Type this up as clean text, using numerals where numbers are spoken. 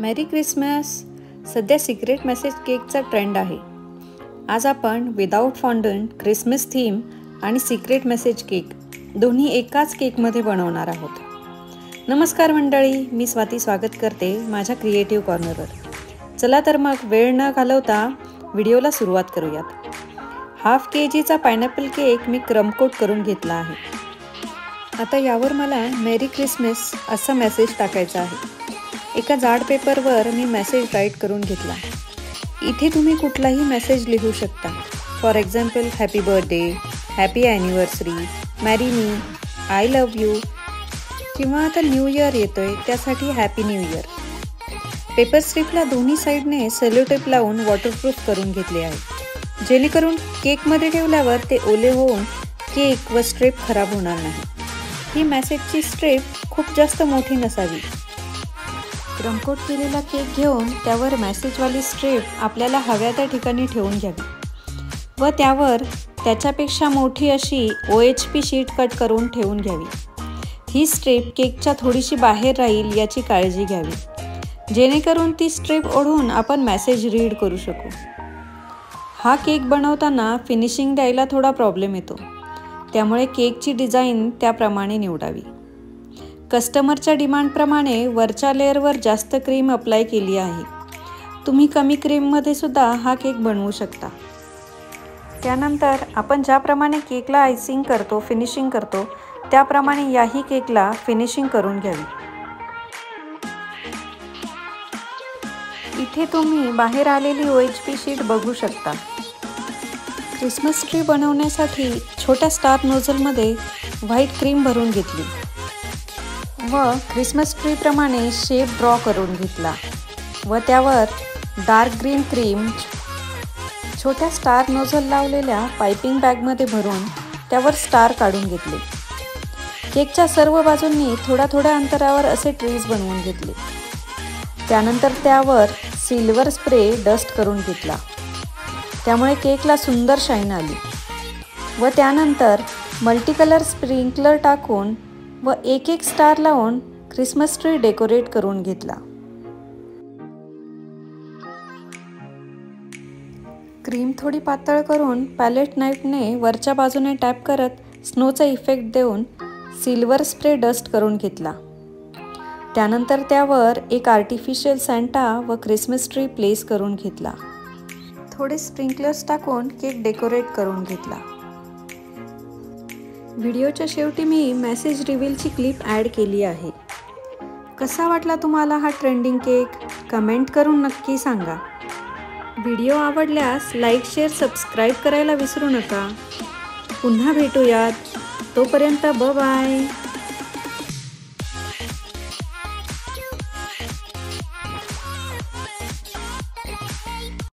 मेरी Christmas. सध्या secret message केकचा trend आहे. आज आपण विदाऊट फॉन्डंट क्रिसमस थीम आणि सिक्रेट मेसेज केक दोन्ही एकाच केकमध्ये बनवणार आहोत. नमस्कार मंडळी, मी स्वाती स्वागत करते माझ्या क्रिएटिव्ह कॉर्नरवर. चला तर मग वेळ न घालवता व्हिडिओला सुरुवात करूयात. हाफ kgचा पायनॅपल केक मी क्रमकोट करून घेतला आहे. आता यावर मला मेरी क्रिसमस असा मेसेज टाकायचा आहे. एका जाड पेपरवर मी मेसेज राईट करून घेतला. इथे तुम्ही कुठलाही मेसेज लिहू शकता. For example happy birthday, happy anniversary, marry me, I love you, किंवा आता न्यू इयर येतोय त्यासाठी हॅपी न्यू इयर. पेपर स्ट्रिपला दोन्ही साईडने सेलोटेप लावून वॉटरप्रूफ करून घेतले आहे, जेणेकरून केकमध्ये ठेवल्यावर ते ओले होऊन केक व स्ट्रिप खराब होणार नाही. ही मेसेजची स्ट्रिप खूप जास्त मोठी नसावी. क्रमकोट केलेला केक घेऊन त्यावर मेसेजवाली स्ट्रिप आपल्याला हव्या त्या ठिकाणी ठेवून घ्यावी व त्यावर त्याच्यापेक्षा मोठी अशी OHP शीट कट करून ठेवून घ्यावी. ही स्ट्रिप केकच्या थोडीशी बाहेर राहील याची काळजी घ्यावी, जेणेकरून ती स्ट्रिप ओढून आपण मेसेज रीड करू शकू. हा केक बनवताना फिनिशिंग द्यायला थोडा प्रॉब्लेम येतो, त्यामुळे केकची डिझाईन त्याप्रमाणे निवडावी. कस्टमरच्या डिमांडप्रमाणे वरच्या लेअरवर जास्त क्रीम अप्लाय केली आहे. तुम्ही कमी क्रीममध्ये सुद्धा हा केक बनवू शकता. त्यानंतर आपण ज्याप्रमाणे केकला आयसिंग करतो, फिनिशिंग करतो, त्याप्रमाणे याही केकला फिनिशिंग करून घ्यावी. इथे तुम्ही बाहेर आलेली OHP शीट बघू शकता. क्रिसमस ट्री बनवण्यासाठी छोट्या स्टार नोझलमध्ये व्हाईट क्रीम भरून घेतली व ख्रिसमस ट्रीप्रमाणे शेप ड्रॉ करून घेतला व त्यावर डार्क ग्रीन क्रीम छोट्या स्टार नोझल लावलेल्या पायपिंग बॅगमध्ये भरून त्यावर स्टार काढून घेतले. केकच्या सर्व बाजूंनी थोड्या थोड्या अंतरावर असे ट्रीज बनवून घेतले. त्यानंतर त्यावर सिल्वर स्प्रे डस्ट करून घेतला, त्यामुळे केकला सुंदर शाईन आली व त्यानंतर मल्टीकलर स्प्रिंकलर टाकून व एक एक स्टार लावून क्रिसमस ट्री डेकोरेट करून घेतला. क्रीम थोडी पातळ करून पॅलेट नाईफने वरच्या बाजूने टॅप करत स्नोचा इफेक्ट देऊन सिल्वर स्प्रे डस्ट करून घेतला. त्यानंतर त्यावर एक आर्टिफिशियल सॅन्टा व क्रिसमस ट्री प्लेस करून घेतला. थोडे स्प्रिंकलर्स टाकून केक डेकोरेट करून घेतला. व्हिडिओच्या शेवटी मी मेसेज रिव्हीलची क्लिप ॲड केली आहे. कसा वाटला तुम्हाला हा ट्रेंडिंग केक? कमेंट करून नक्की सांगा. व्हिडिओ आवडल्यास लाईक, शेअर, सबस्क्राईब करायला विसरू नका. पुन्हा भेटूयात. तोपर्यंत बाय.